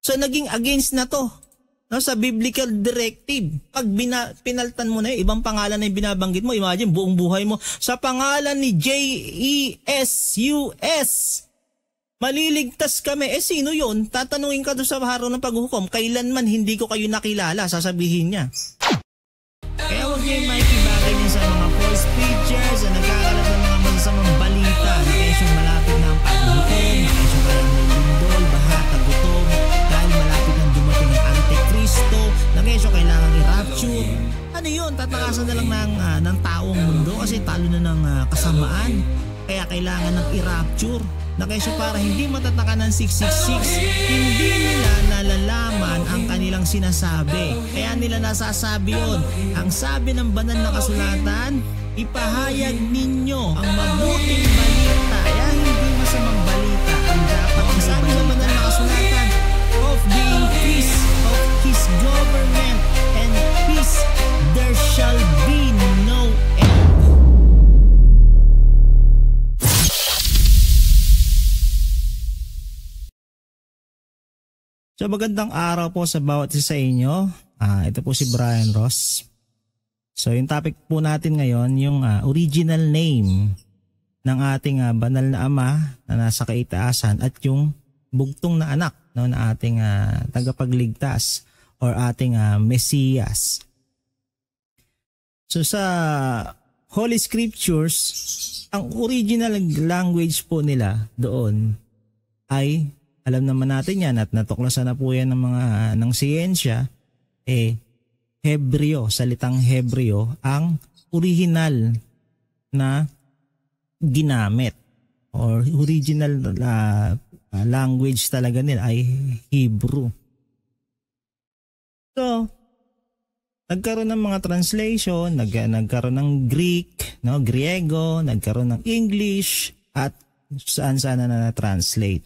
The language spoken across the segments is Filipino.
So naging against na to, no, sa biblical directive. Pag pinaltan mo na ibang pangalan na yung binabanggit mo, imagine buong buhay mo sa pangalan ni Jesus. Maliligtas kami. Sino yun? Tatanungin ka doon sa araw ng paghuhukom. Kailanman hindi ko kayo nakilala, sasabihin niya. Kaya huwag niyo makikibagay niya sa mga false preachers na nagkakalat ng mga masasamang balita na kesyong malapit na ang paghuhukom, na kesyong kaya may lindol, baha, tagutom, dahil malapit nang dumating ang Antikristo, na kesyong kailangan i-rapture. Ano yun? Tatakasan na lang ng taong mundo kasi talo na ng kasamaan. Kaya kailangan ng i-rapture. Na kesyo para hindi matataka ng 666, hindi nila nalalaman ang kanilang sinasabi. Kaya nila nasasabi yun. Ang sabi ng banal na kasulatan, ipahayag ninyo ang mabuting balita. Kaya hindi masamang balita ang dapat. Ang sabi ng banal na kasulatan, of the increase of His government and peace, there shall be no end. So magandang araw po sa bawat isa sa inyo. Ito po si Brian Ross. So yung topic po natin ngayon, yung original name ng ating banal na ama na nasa kaitaasan at yung bugtong na anak, no, na ating tagapagligtas or ating Mesiyas. So sa Holy Scriptures, ang original language po nila doon ay, alam naman natin yan at natuklasan na po yan ng siyensya, Hebreo, salitang Hebreo, ang original na ginamit or original language talaga nila ay Hebrew. So, nagkaroon ng mga translation, nagkaroon ng Greek, no, Griego, nagkaroon ng English at saan-saan na na-translate.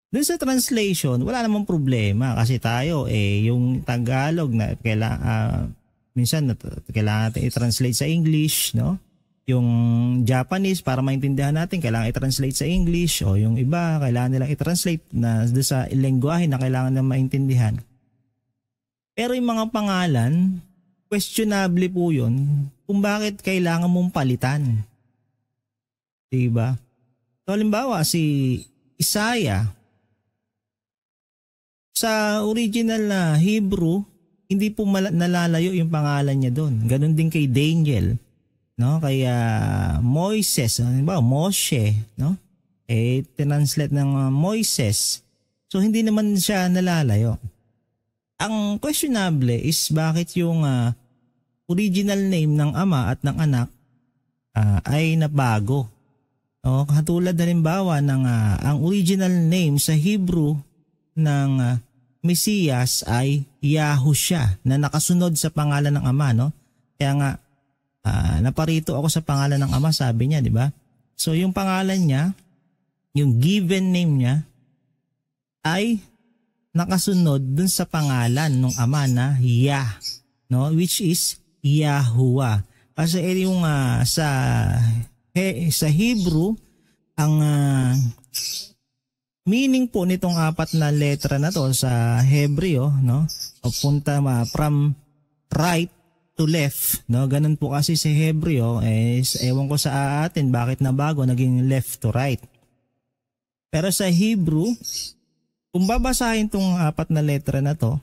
Doon sa translation, wala namang problema kasi tayo yung Tagalog na minsan kailangan natin i-translate sa English, no? Yung Japanese para maintindihan natin kailangan i-translate sa English, o yung iba kailangan nilang i-translate na doon sa lengguwahe na kailangan na maintindihan. Pero yung mga pangalan, questionable po yun kung bakit kailangan mong palitan. Diba? So halimbawa si Isaiah, sa original na Hebrew, hindi po nalalayo yung pangalan niya doon. Ganon din kay Daniel, no? Kaya Moises, ba? Moshe, no? Translate ng Moises. So hindi naman siya nalalayo. Ang questionable is bakit yung original name ng ama at ng anak ay nabago. No? Katulad na rimbawa ng ang original name sa Hebrew ng Mesiyas ay Yahushua na nakasunod sa pangalan ng ama, no? Kaya nga naparito ako sa pangalan ng ama, sabi niya, di ba? So yung pangalan niya, yung given name niya ay nakasunod dun sa pangalan ng ama na Yah, no? Which is Yahuwah. Kasi yung sa Hebrew ang meaning po nitong apat na letra na to sa Hebreo, no? Punta from right to left, no? Ganun po kasi sa Hebreo, ewan ko sa atin bakit nabago naging left to right. Pero sa Hebrew, kung babasahin tong apat na letra na to,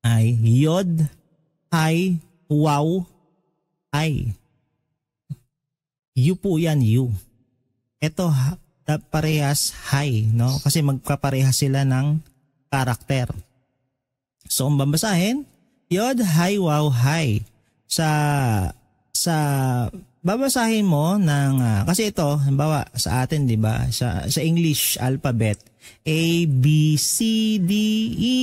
ay Yod, Hay, Waw, Ay. You po yan, you. Ito parehas Hay, no? Kasi magkaparehas sila ng karakter. So kung babasahin, Yod, Hay, Waw, Hay. Sa babasahin mo ng kasi ito, halimbawa sa atin, 'di ba? Sa English alphabet, A, B, C, D, E,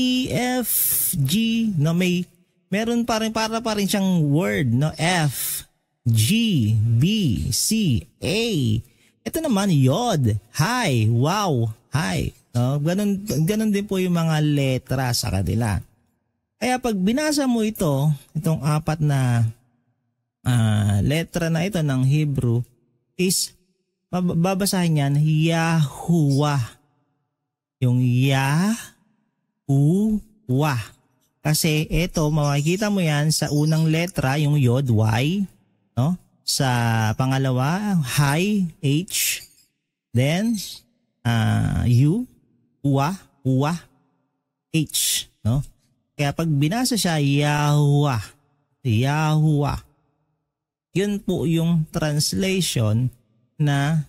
F, G, no, meron pa rin para siyang word, no? F, G, B, C, A. Ito naman Yod, Hay, Waw, Hay. No? Ganun din po yung mga letra sa kanila. Kaya pag binasa mo itong apat na letra na ito ng Hebrew is babasahin yan Yahuwah. Yung Yah, Yahuwa. Kasi ito, makikita mo yan sa unang letra, yung yod, Y. No? Sa pangalawa, high, H. Then, U, uwa, H. No? Kaya pag binasa siya, Yahuwa. Yahuwa. Yun po yung translation na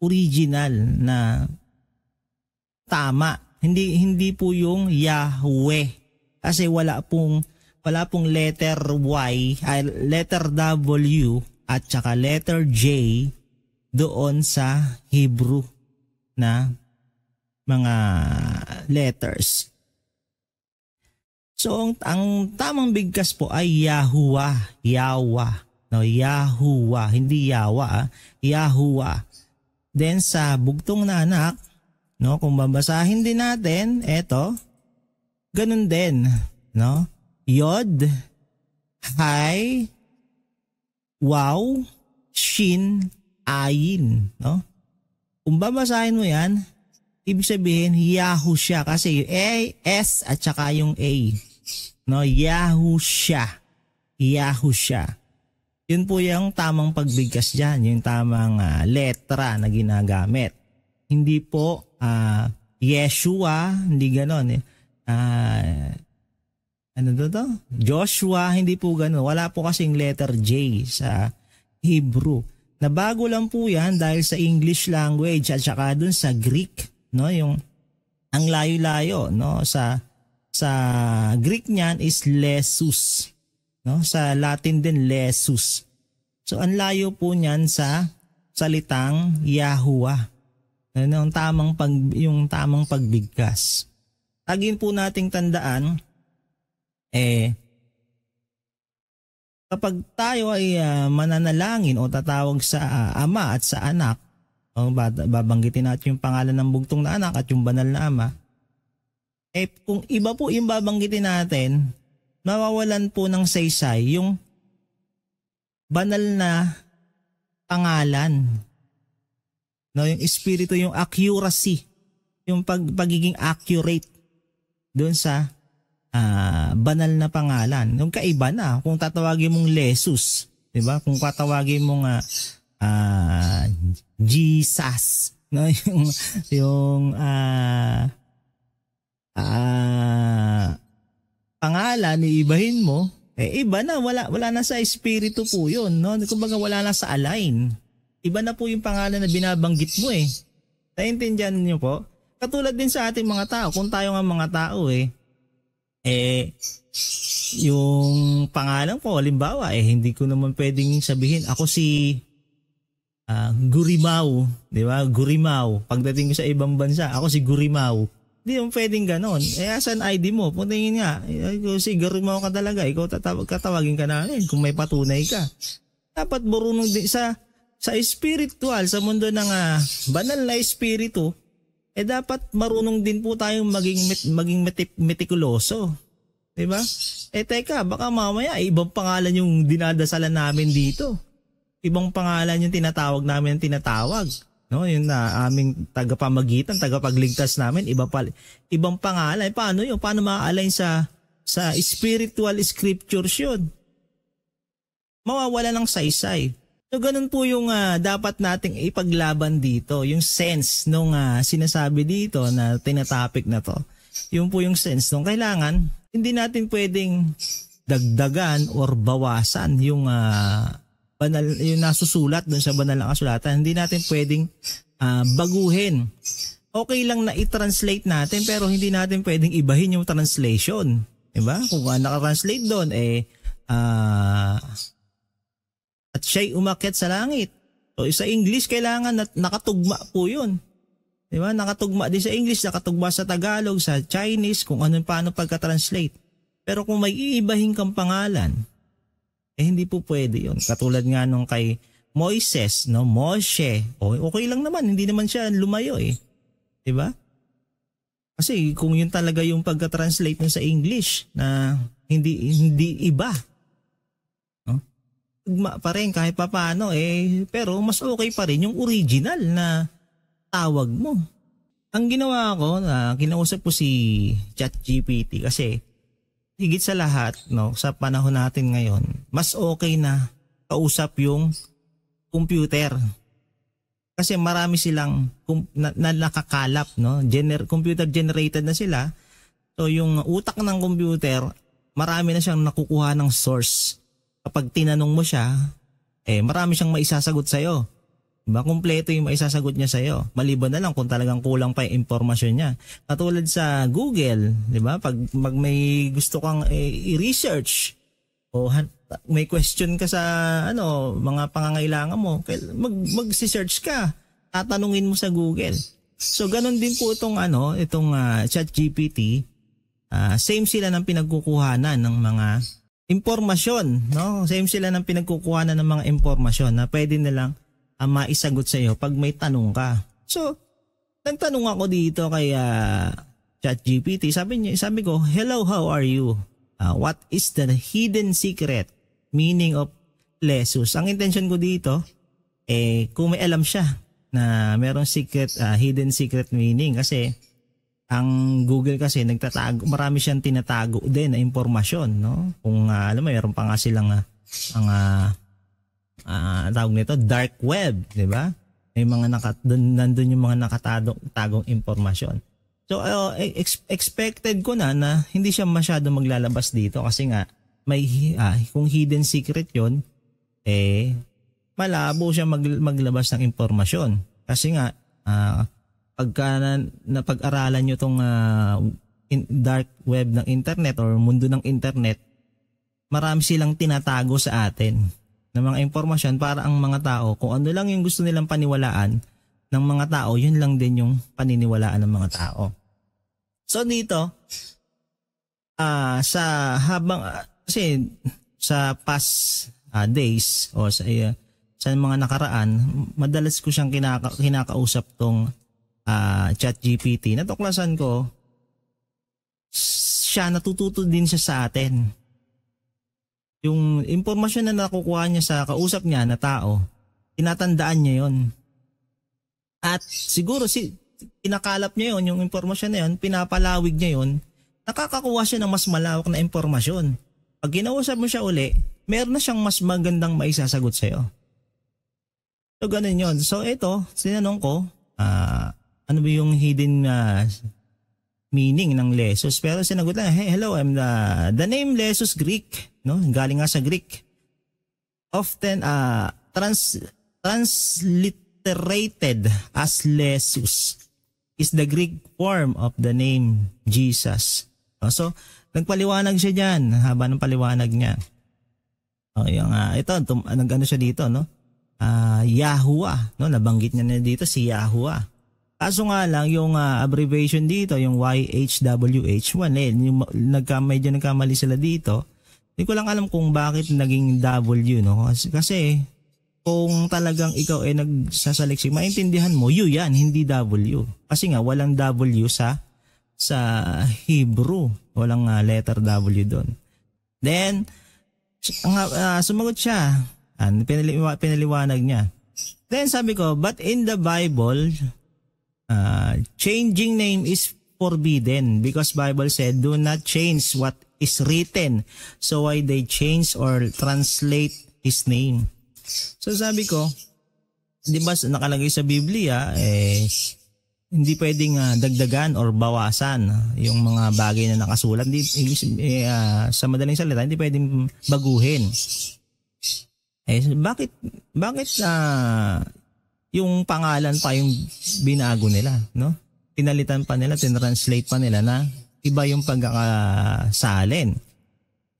original na tama. Hindi po yung Yahweh. Kasi wala pong letter Y, letter W at saka letter J doon sa Hebrew na mga letters. So ang tamang bigkas po ay Yahuwa, Yawa. No, Yahuwa, hindi Yawa, Yahuwa. Then sa bugtong na anak, no, kung babasahin din natin, eto, ganun din, no? Yod, hay, waw, shin, ayin, no? Kung babasahin mo yan, ibig sabihin Yahusha kasi yung A, S at saka yung A. No, Yahusha. Yahusha. Yun po yung tamang pagbigkas dyan, yung tamang letra na ginagamit. Hindi po Yeshua, hindi ganon eh. Ano to? Joshua, hindi po gano'n. Wala po kasing letter J sa Hebrew. Nabago lang po yan dahil sa English language at saka dun sa Greek, no? Yung ang layo-layo, no? Sa Greek niyan is lesus, no? Sa Latin din lesus. So ang layo po niyan sa salitang Yahuwah. Yung tamang pagbigkas. Lagin po nating tandaan, kapag tayo ay mananalangin o tatawag sa ama at sa anak, o babanggitin natin yung pangalan ng bugtong na anak at yung banal na ama, kung iba po yung babanggitin natin, mawawalan po ng saysay yung banal na pangalan. No, yung espiritu, yung accuracy, yung pagiging accurate doon sa banal na pangalan. Yung kaiba na kung tatawagin mong Jesus, 'di ba? Kung tatawagin mong Jesus, no, yung pangalan iibahin mo, iba na, wala na sa espiritu po 'yun, no? Kumbaga wala na sa align. Iba na po yung pangalan na binabanggit mo eh. Naintindihan niyo po? Katulad din sa ating mga tao, kung tayo nga mga tao yung pangalan ko, halimbawa, hindi ko naman pwedeng sabihin, ako si Gurimao, di ba? Gurimao. Pagdating ko sa ibang bansa, ako si Gurimao. Hindi mo pwedeng ganon. Asan ID mo? Puntingin nga, si Gurimao ka talaga, ikaw katawagin ka namin kung may patunay ka. Dapat marunong din sa spiritual, sa mundo ng banal na espiritu, dapat marunong din po tayong maging metikuloso. Diba? Teka, baka mamaya ibang pangalan yung dinadasalan namin dito. Ibang pangalan yung tinatawag namin, no? Yung na aming tagapamagitan, tagapagligtas namin, ibang pangalan. Paano yun? Paano ma-align sa spiritual scriptures yun? Mawawala ng saysay. So ganun po yung dapat nating ipaglaban dito, yung sense nung sinasabi dito na tinatopic na to. Yung po yung sense nung kailangan, hindi natin pwedeng dagdagan or bawasan yung banal, yung nasusulat dun sa banal na kasulatan. Hindi natin pwedeng baguhin. Okay lang na i-translate natin pero hindi natin pwedeng ibahin yung translation. Diba? Kung naka-translate doon, at siya'y umakyat sa langit. So sa English kailangan nakatugma po yun. Diba? Nakatugma din sa English, nakatugma sa Tagalog, sa Chinese, kung paano pagka-translate. Pero kung may iibahin kang pangalan, hindi po pwede yun. Katulad nga nung kay Moises, no? Moshe. Okay lang naman, hindi naman siya lumayo eh. Diba? Kasi kung yun talaga yung pagka-translate mo sa English na hindi iba. Pa rin kahit papaano pero mas okay pa rin yung original na tawag mo. Ang ginawa ko, kinausap ko si ChatGPT kasi higit sa lahat, no, sa panahon natin ngayon, mas okay na kausap yung computer. Kasi marami silang na nakakalap, no? Computer generated na sila. So yung utak ng computer, marami na siyang nakukuha ng source. Kapag tinanong mo siya, marami siyang maisasagot sa'yo. Diba? Kumpleto yung maisasagot niya sa'yo. Maliban na lang kung talagang kulang pa yung impormasyon niya. Katulad sa Google, diba? Pag may gusto kang i-research o may question ka sa mga pangangailangan mo, mag-search ka. Tatanungin mo sa Google. So ganun din po itong ChatGPT. Same sila ng pinagkukuhanan ng mga impormasyon, no? Same sila ng pinagkukuhanan ng mga impormasyon na pwede nilang maisagot sa iyo pag may tanong ka. So, nagtanong ako dito kay ChatGPT. Sabi ko, "Hello, how are you? What is the hidden secret meaning of Lesus?" Ang intention ko dito, kung may alam siya na merong hidden secret meaning, kasi ang Google kasi nagtatago, marami siyang tinatago din na impormasyon, no? Kung alam mo, meron pa nga silang tawag nito dark web, di ba? May mga nandun yung mga nakatagong impormasyon. So expected ko na hindi siya masyado maglalabas dito kasi nga may kung hidden secret yon, malabo siya maglabas ng impormasyon. Kasi nga pagka napag-aralan nyo tong dark web ng internet or mundo ng internet, marami silang tinatago sa atin ng mga impormasyon para ang mga tao, kung ano lang yung gusto nilang paniwalaan ng mga tao, yun lang din yung paniniwalaan ng mga tao. So dito, kasi sa past days o sa mga nakaraan, madalas ko siyang kinakausap tong ChatGPT. Natuklasan ko, natututo din siya sa atin. Yung impormasyon na nakukuha niya sa kausap niya na tao, tinatandaan niya yon. At siguro pinakalap niya yon, yung impormasyon na yon, pinapalawig niya yon, nakakakuha siya ng mas malawak na impormasyon. Pag kinausap mo siya uli, meron na siyang mas magandang maisasagot sa'yo. So ganun yon. So ito, sinanong ko, ano ba yung hidden meaning ng Lesus? Pero sinagot lang, "Hey, hello, I'm the name Lesus Greek." No, galing nga sa Greek. Often transliterated as Lesus is the Greek form of the name Jesus. So, nagpaliwanag siya diyan, haba ng paliwanag niya. Nag-ano siya dito, no? Yahuwah, no? Nabanggit niya na dito si Yahuwah. Kaso nga lang, yung abbreviation dito, yung YHWH, medyo nagkamali sila dito. Hindi ko lang alam kung bakit naging W, no? Kasi kung talagang ikaw ay nagsasaliksik, maintindihan mo, U yan, hindi W. Kasi nga, walang W sa Hebrew. Walang letter W doon. Then, sumagot siya. Pinaliwanag niya. Then sabi ko, but in the Bible, changing name is forbidden because Bible said, do not change what is written. So why they change or translate his name? So sabi ko, di ba nakalagay sa Biblia, hindi pwedeng dagdagan or bawasan yung mga bagay na nakasulat. Sa madaling salita, hindi pwedeng baguhin. Bakit yung pangalan pa yung binago nila, no? Pinalitan pa nila, tinranslate pa nila na iba yung pagkakasalin.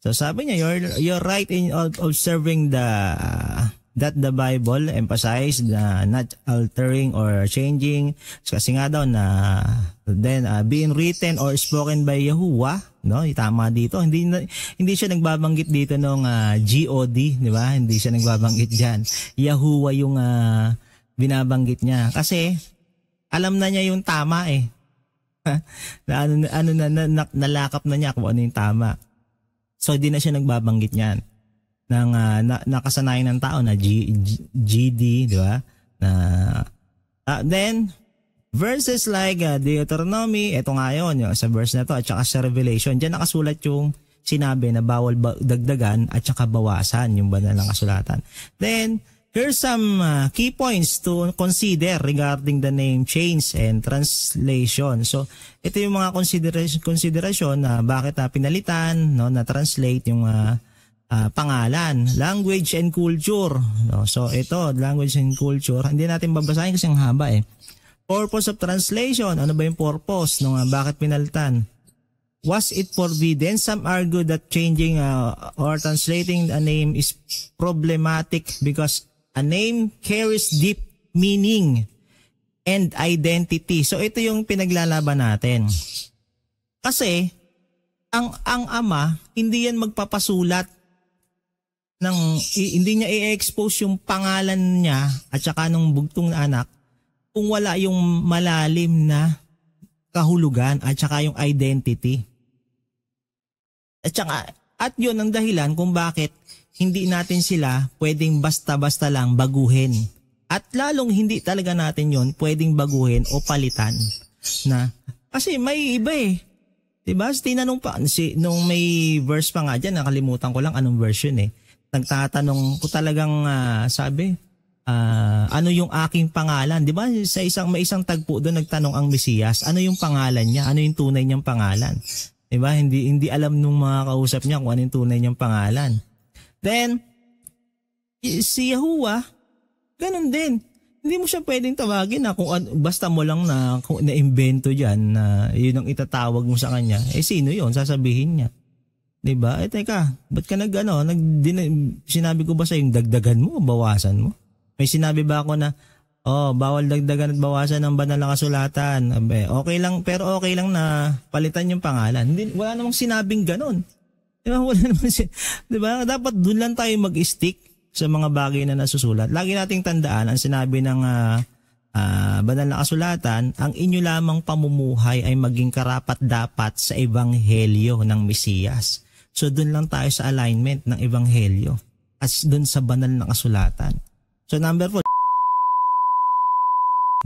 So sabi niya, you're right in observing that the Bible emphasize not altering or changing. Kasi nga daw na then being written or spoken by Yahuwah, no? Tama dito. Hindi siya nagbabanggit dito ng God, di ba? Hindi siya nagbabanggit diyan. Yahuwah yung binabanggit niya kasi alam na niya yung tama nalakap na niya kung ano yung tama. So hindi na siya nagbabanggit niyan ng nakasanayan ng tao na GD, di ba? Then Verses like Deuteronomy, ito nga yun, sa verse na to, at saka sa Revelation, dyan nakasulat yung sinabi na bawal dagdagan at saka bawasan yung banal na kasulatan. Then, here's some key points to consider regarding the name change and translation. So, ito yung mga consideration na bakit pinalitan, no, na translate yung pangalan. Language and culture. No? So, ito, language and culture, hindi natin babasahin kasi ang haba eh. Purpose of translation. Ano ba yung purpose? No, bakit pinalitan? Was it forbidden? Some argue that changing or translating a name is problematic because a name carries deep meaning and identity. So ito yung pinaglalaban natin. Kasi ang ama hindi yan magpapasulat ng hindi niya i-expose yung pangalan niya at saka nung bugtong na anak kung wala yung malalim na kahulugan at saka yung identity. At yun ang dahilan kung bakit hindi natin sila pwedeng basta-basta lang baguhin. At lalong hindi talaga natin yun pwedeng baguhin o palitan. Kasi may iba eh. Diba? Tinanong pa, nung may verse pa nga dyan, nakalimutan ko lang anong version eh. Nagtatanong ko talagang sabi, ano yung aking pangalan? Diba? May isang tagpo doon nagtanong ang Mesiyas, ano yung pangalan niya? Ano yung tunay niyang pangalan? Diba? Hindi alam nung mga kausap niya kung ano yung tunay niyang pangalan. Then, si Yahuwah, ganun din. Hindi mo siya pwedeng tawagin na kung basta mo lang na na-invento dyan na yun ang itatawag mo sa kanya. Sino yun? Sasabihin niya. Diba? Teka, ba't ka sinabi ko ba sa yung dagdagan mo o bawasan mo? May sinabi ba ako na, bawal dagdagan at bawasan ng banal na kasulatan. Okay lang, pero okay lang na palitan yung pangalan. Wala namang sinabing ganun. Diba? Wala namang diba? Dapat doon lang tayo mag-stick sa mga bagay na nasusulat. Lagi nating tandaan, ang sinabi ng banal na kasulatan, ang inyo lamang pamumuhay ay maging karapat-dapat sa ebanghelyo ng Mesiyas. So doon lang tayo sa alignment ng ebanghelyo at doon sa banal na kasulatan. So number 4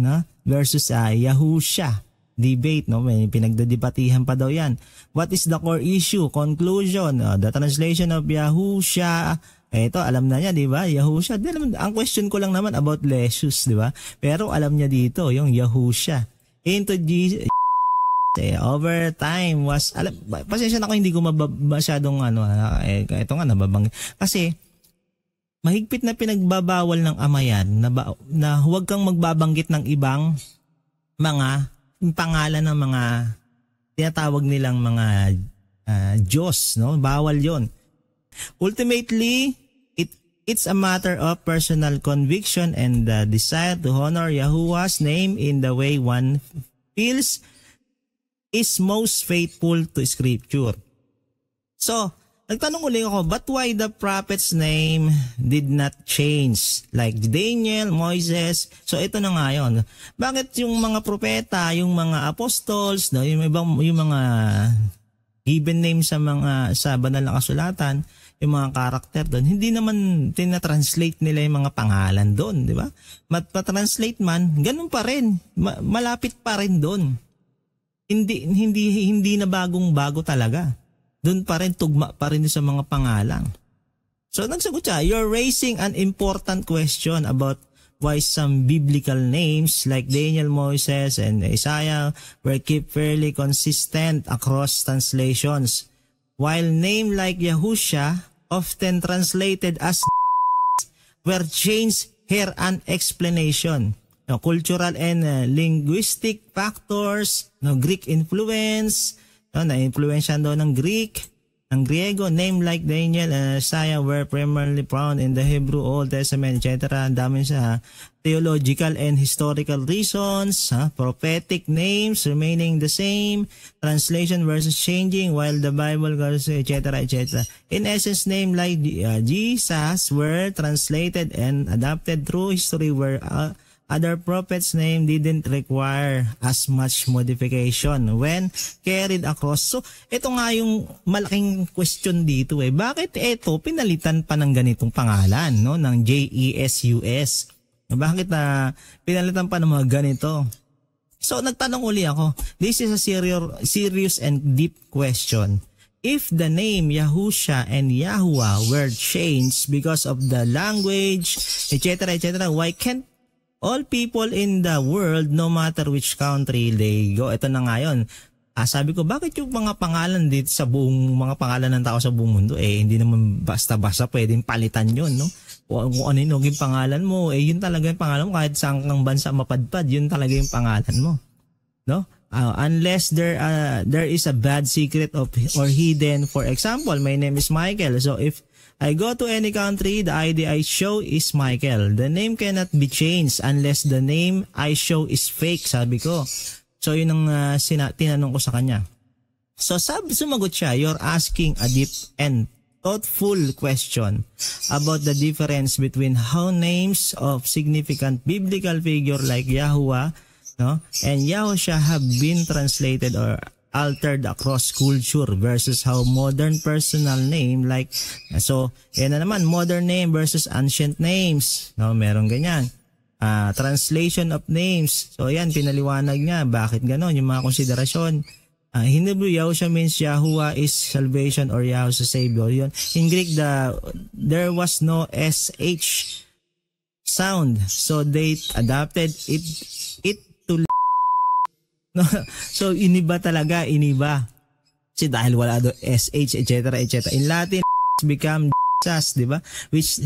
na versus Yahusha. Debate, no? May pinagdedebatihan pa daw yan. What is the core issue? Conclusion, the translation of Yahusha. Ito, alam na niya, di ba? Yahusha. Ang question ko lang naman about Lesius, di ba? Pero alam niya dito, yung Yahusha. Into Jesus. Over time was, pasensya na ko hindi ko masyadong ito nga nababang. Kasi, mahigpit na pinagbabawal ng ama yan na huwag kang magbabanggit ng ibang mga pangalan ng mga tinatawag nilang mga Diyos, no? Bawal yon. Ultimately, it's a matter of personal conviction and the desire to honor Yahuwah's name in the way one feels is most faithful to Scripture. So, nagtanong ulit ako, but why the prophet's name did not change? Like Daniel, Moises. So ito na nga yun. Bakit yung mga propeta, yung mga apostles, no, yung mga given name sa banal na kasulatan, yung mga karakter doon, hindi naman tina-translate nila yung mga pangalan doon, di ba? Pa-translate man, ganun pa rin. Malapit pa rin doon. Hindi na bagong-bago talaga. Doon pa rin, tugma pa rin sa mga pangalan. So nagsagot siya, you're raising an important question about why some biblical names like Daniel, Moses, and Isaiah were kept fairly consistent across translations, while name like Yahusha, often translated as were changed here an explanation. No, cultural and linguistic factors, no, Greek influence, na-influensyan doon ng Greek, ng Griego, name like Daniel and Isaiah were primarily found in the Hebrew Old Testament, etc. Ang dami sa theological and historical reasons, prophetic names remaining the same, translation versus changing while the Bible goes, etc., etc. In essence, name like Jesus were translated and adapted through history where other prophets' name didn't require as much modification when carried across. So, ito nga yung malaking question dito eh. Bakit ito pinalitan pa ng ganitong pangalan, no? Ng JESUS. Bakit pinalitan pa ng mga ganito? So nagtanong uli ako. This is a serious and deep question. If the name Yahusha and Yahuwah were changed because of the language, etc., why can't all people in the world, no matter which country they go? Ito na nga yun. Sabi ko, bakit yung mga pangalan dito sa mga pangalan ng tao sa buong mundo, hindi naman basta-basta pwedeng palitan yun, no? Kung ano yung naging pangalan mo, yun talaga yung pangalan mo. Kahit saan kang bansa mapadpad, yun talaga yung pangalan mo. No? Unless there is a bad secret or hidden. For example, my name is Michael. So if I go to any country, the ID I show is Michael. The name cannot be changed unless the name I show is fake, sabi ko. So yun ang tinanong ko sa kanya. So sumagot siya, you're asking a deep and thoughtful question about the difference between how names of significant biblical figure like Yahuwah, no, and Yahusha have been translated or altered across culture versus how modern personal name like, so yan na naman, modern name versus ancient names, no, meron ganyan. Translation of names, so yan pinaliwanag niya bakit ganon yung mga konsiderasyon. In Hebrew, Yahusha means Yahuwah is salvation or Yahweh Savior. Yun. In Greek, there was no SH sound. So they adapted it to no. So iniba talaga, iniba. Kasi dahil wala do SH, etc., etc. In Latin, become Jesus, di ba? Which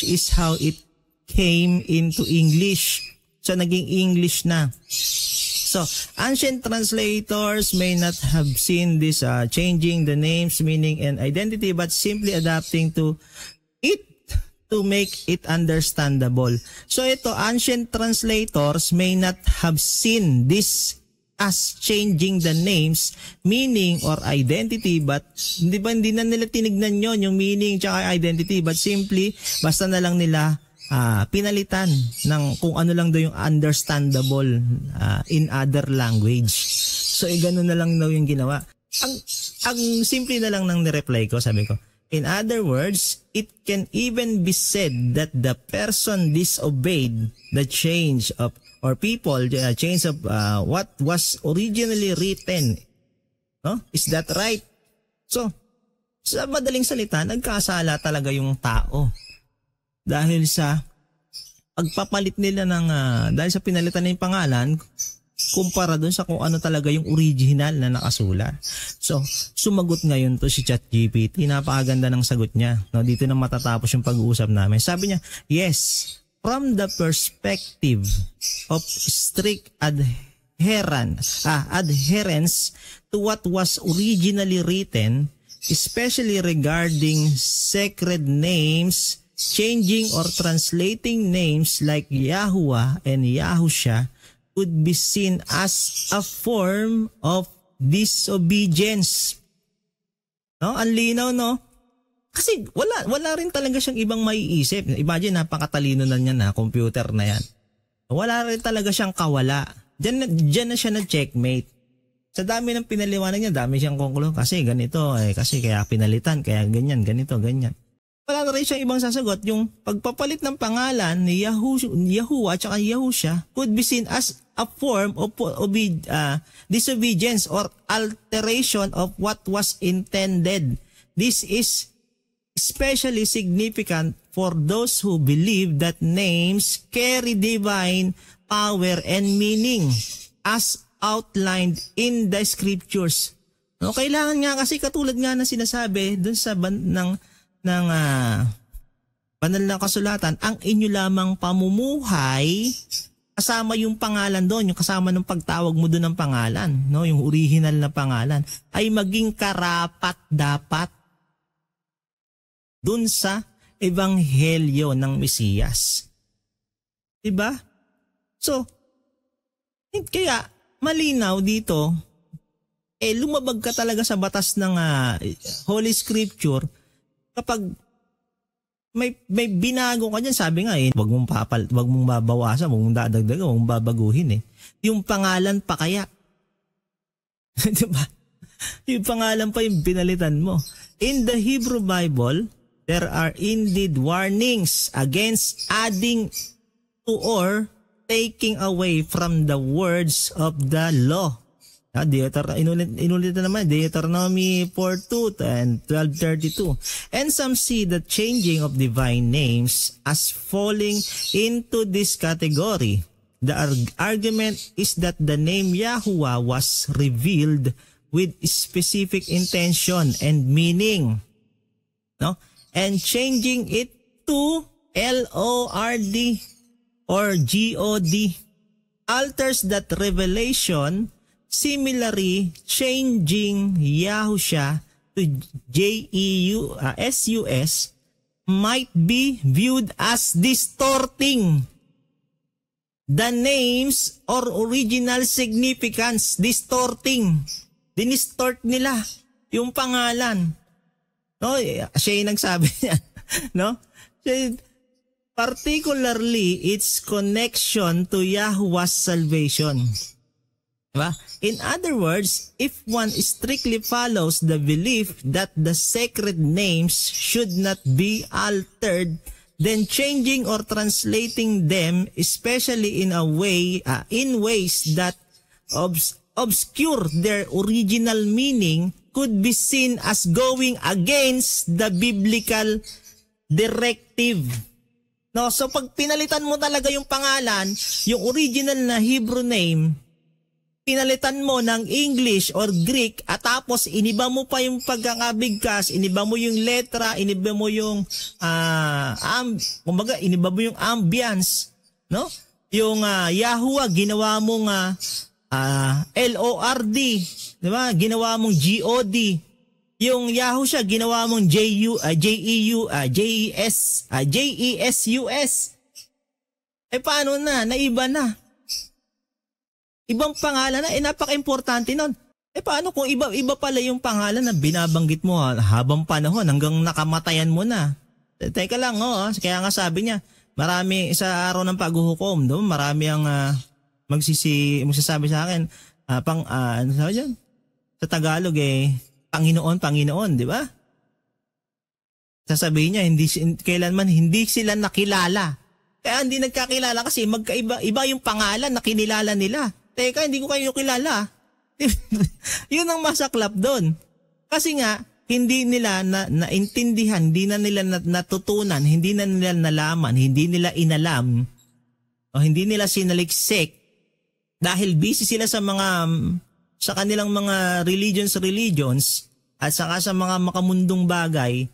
is how it came into English. So naging English na. So, ancient translators may not have seen this changing the names, meaning, and identity, but simply adapting to it to make it understandable. So, ito, ancient translators may not have seen this as changing the names, meaning, or identity, but hindi na nila tinignan yon yung meaning tsaka identity, but simply, basta na lang nila pinalitan ng kung ano lang daw yung understandable in other language. So gano'n na lang daw yung ginawa. Ang simple na lang ng nireply ko, sabi ko, in other words, it can even be said that the person disobeyed the change of, or people change of what was originally written. No? Is that right? So sa madaling salita, nagkasala talaga yung tao. Dahil sa pagpapalit nila ng, dahil sa pinalitan na yung pangalan, kumpara dun sa kung ano talaga yung original na nakasulat. So, sumagot ngayon to si ChatGPT. Napakaganda ng sagot niya. No, dito na matatapos yung pag-uusap namin. Sabi niya, yes, from the perspective of strict adherence to what was originally written, especially regarding sacred names, changing or translating names like Yahuwah and Yahusha would be seen as a form of disobedience. No? Ang linaw, no? Kasi wala rin talaga siyang ibang maiisip. Imagine, napakatalino na niya na, computer na yan. Wala rin talaga siyang kawala. Diyan na siya na-checkmate. Sa dami ng pinaliwanag niya, dami siyang konklusion. Kasi ganito, kasi kaya pinalitan, kaya ganyan, ganito, ganyan. Wala na rin siyang ibang sasagot. Yung pagpapalit ng pangalan ni Yahuwah at Yahusha could be seen as a form of disobedience or alteration of what was intended. This is especially significant for those who believe that names carry divine power and meaning as outlined in the scriptures. No, kailangan nga kasi katulad nga na sinasabi dun sa ng banal na kasulatan, ang inyo lamang pamumuhay, kasama yung pangalan doon, yung kasama ng pagtawag mo doon ng pangalan, no, yung original na pangalan, ay maging karapat dapat doon sa ebanghelyo ng Mesiyas. Diba? So, kaya malinaw dito, lumabag ka talaga sa batas ng Holy Scripture. Kapag may binago ka dyan, sabi nga wag mong babawasan, wag mong dadagdagan, wag mong babaguhin yung pangalan pa kaya. Diba? Yung pangalan pa yung pinalitan mo. In the Hebrew Bible, there are indeed warnings against adding to or taking away from the words of the law. Inulit na naman, Deuteronomy 4:2 and 12:32. And some see the changing of divine names as falling into this category. The argument is that the name Yahuwah was revealed with specific intention and meaning, no? And changing it to Lord or God alters that revelation. Similarly, changing Yahusha to JESUS might be viewed as distorting the names or original significance. Distorting. Dinistort nila yung pangalan. No, siya yung nagsabi niya. No? Particularly its connection to Yahuwah's salvation. Diba? In other words, if one strictly follows the belief that the sacred names should not be altered, then changing or translating them, especially in ways that obscure their original meaning, could be seen as going against the biblical directive. No, so pag pinalitan mo talaga yung pangalan, yung original na Hebrew name, pinalitan mo ng English or Greek at tapos iniba mo pa yung pagkakabigkas, iniba mo yung letra, iniba mo yung iniba mo yung ambience, no? Yung Yahuwah ginawa mong LORD, di ba? Ginawa mong GOD. Yung Yahusha ginawa mong JESUS. Paano na? Naiba na. Ibang pangalan na, napaka-importante nun. Paano kung iba pala yung pangalan na binabanggit mo habang panahon hanggang nakamatayan mo na? Teka lang, kaya nga sabi niya, marami sa araw ng paghuhukom, marami ang magsasabi sa akin, ano sabi dyan? Sa Tagalog Panginoon, di ba? Sasabihin niya, kailanman hindi sila nakilala. Kaya hindi nagkakilala kasi iba yung pangalan na kinilala nila. Teka, hindi ko kayo kilala. Yun ang masaklap doon. Kasi nga, hindi nila naintindihan, hindi na nila natutunan, hindi na nila nalaman, hindi nila inalam, o hindi nila sinaliksik dahil busy sila sa kanilang mga religions at saka sa mga makamundong bagay.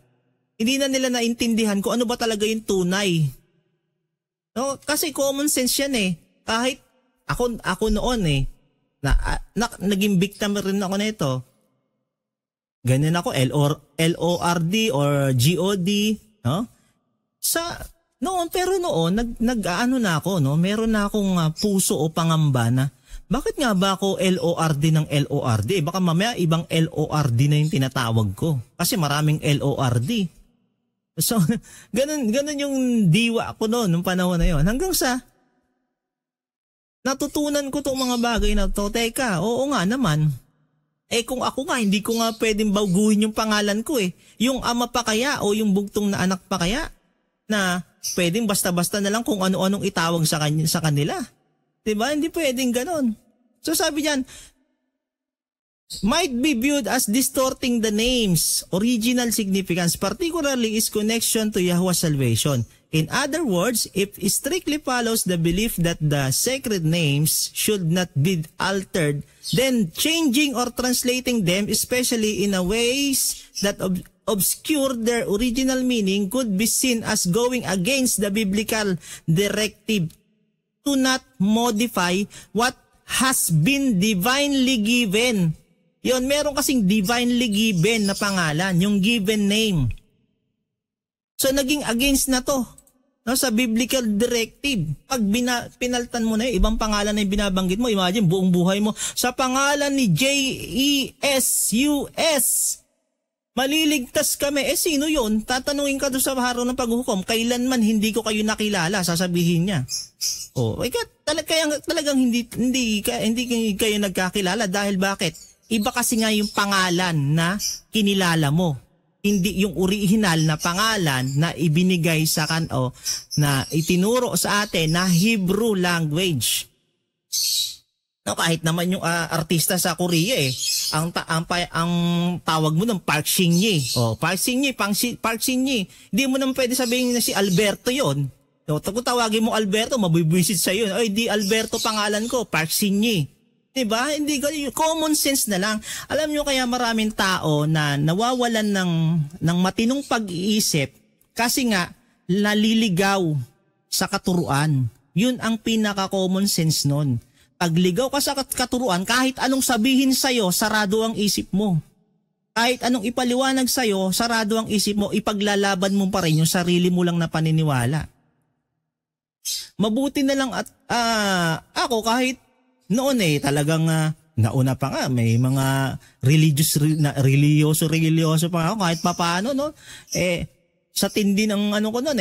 Hindi na nila naintindihan kung ano ba talaga yung tunay. No, kasi common sense yan Kahit ako noon naging victim rin ako nito. Ganyan ako, LORD or GOD, no? Pero noon nag-aano na ako, no? Meron na akong puso o pangamba na bakit nga ba ako LORD ng LORD? Baka mamaya ibang LORD na yung tinatawag ko. Kasi maraming LORD. So, ganun yung diwa ko noon nung panahon na yon. Hanggang sa natutunan ko tong mga bagay na to. Teka, oo nga naman. Kung ako nga, hindi ko nga pwedeng baguhin yung pangalan ko Yung ama pa kaya o yung bugtong na anak pa kaya na pwedeng basta-basta na lang kung ano-anong itawag sa kanila. Diba? Hindi pwedeng ganon. So sabi diyan, might be viewed as distorting the name's original significance, particularly its connection to Yahuwah's salvation. In other words, if it strictly follows the belief that the sacred names should not be altered, then changing or translating them, especially in a ways that obscure their original meaning, could be seen as going against the biblical directive to not modify what has been divinely given. Yon, meron kasing divinely given na pangalan, yung given name. So naging against na to, no, sa biblical directive. Pag pinaltan mo na ibang pangalan na yung binabanggit mo, imagine buong buhay mo sa pangalan ni JESUS. Maliligtas kami. Sino yun? Tatanungin ka doon sa araw ng paghuhukom, kailanman hindi ko kayo nakilala, sasabihin niya. Talagang hindi kayo nagkakilala dahil bakit? Iba kasi nga yung pangalan na kinilala mo. hindi yung original na pangalan na ibinigay sa na itinuro sa atin na Hebrew language. No, kahit naman yung artista sa Korea ang tawag mo ng Park Shin-hye. Park Shin-hye. Hindi mo naman pwede sabihin na si Alberto 'yon. So, kung tawagin mo Alberto, mabibwisit sa iyo. Ay, di Alberto pangalan ko, Park Shin-hye. Diba? Hindi common sense na lang. Alam nyo kaya maraming tao na nawawalan ng matinong pag-iisip kasi nga naliligaw sa katuruan. Yun ang pinaka-common sense nun. Pagligaw ka sa katuruan, kahit anong sabihin sa'yo, sarado ang isip mo. Kahit anong ipaliwanag sa'yo, sarado ang isip mo, ipaglalaban mo pa rin yung sarili mo lang na paniniwala. Mabuti na lang at ako kahit noon talagang nauna pa nga may mga religyoso pa ako kahit papaano no sa tindi ng ano ko noon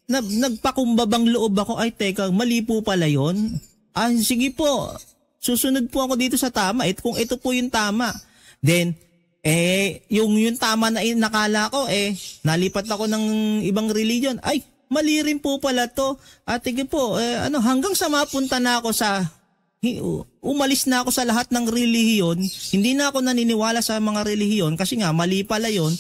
nagpakumbabang loob ako ay teka mali po pala yon. Sige po susunod po ako dito sa tama kung ito po yung tama then yung tama na nakala ko nalipat ako ng ibang religion ay mali rin po pala to at sige po hanggang sa mapunta na ako sa umalis na ako sa lahat ng relihiyon, hindi na ako naniniwala sa mga relihiyon kasi nga mali pala yon.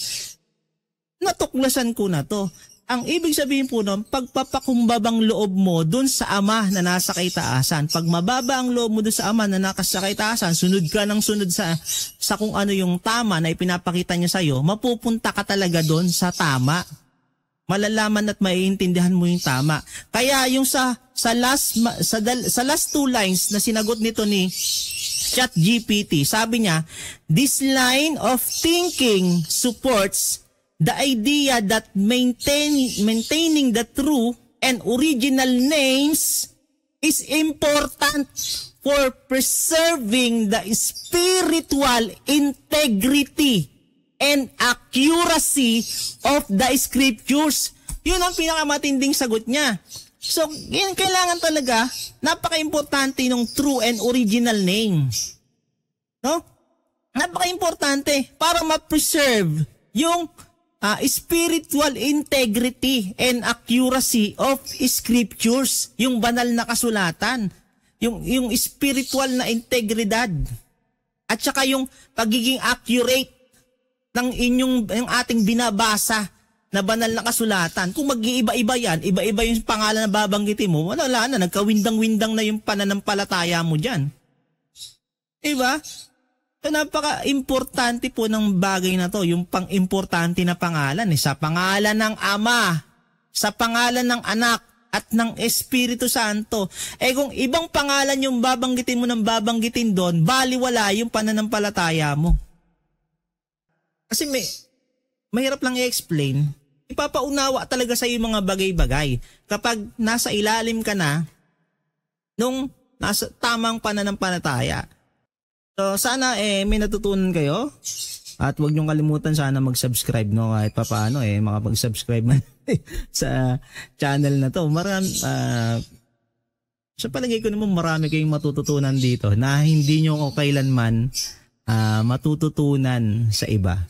Natuklasan ko na to. Ang ibig sabihin po nun, pagpapakumbabang loob mo dun sa Ama na nasa kaitaasan. Pag mababa ang loob mo dun sa Ama na nasa kaitaasan, sunod ka ng sunod sa kung ano yung tama na ipinapakita niya sa'yo, mapupunta ka talaga dun sa tama. Malalaman at maiintindihan mo yung tama. Kaya yung sa last two lines na sinagot nito ni ChatGPT, sabi niya, this line of thinking supports the idea that maintaining the true and original names is important for preserving the spiritual integrity and accuracy of the scriptures. Yun ang pinakamatinding sagot niya. So, yun kailangan talaga, napaka-importante ng true and original name. No? Napaka-importante para ma-preserve yung spiritual integrity and accuracy of scriptures, yung banal na kasulatan, yung spiritual na integridad, at saka yung pagiging accurate ng yung ating binabasa na banal na kasulatan. Kung mag-iiba-iba yan, iba-iba yung pangalan na babanggitin mo, wala na, nagkawindang-windang na yung pananampalataya mo dyan. Diba? So, napaka-importante po ng bagay na to, yung pang-importante na pangalan. Sa pangalan ng Ama, sa pangalan ng Anak, at ng Espiritu Santo. Kung ibang pangalan yung babanggitin mo ng babanggitin doon, baliwala yung pananampalataya mo. Kasi mahirap lang i-explain. Ipapaunawa talaga sa yung mga bagay-bagay. Kapag nasa ilalim ka na, nung nasa tamang pananampalataya. So sana may natutunan kayo. At huwag niyong kalimutan sana mag-subscribe, no? Kahit papaano makapag-subscribe man sa channel na to. Sa palagay ko naman marami kayong matututunan dito na hindi nyo kailanman matututunan sa iba.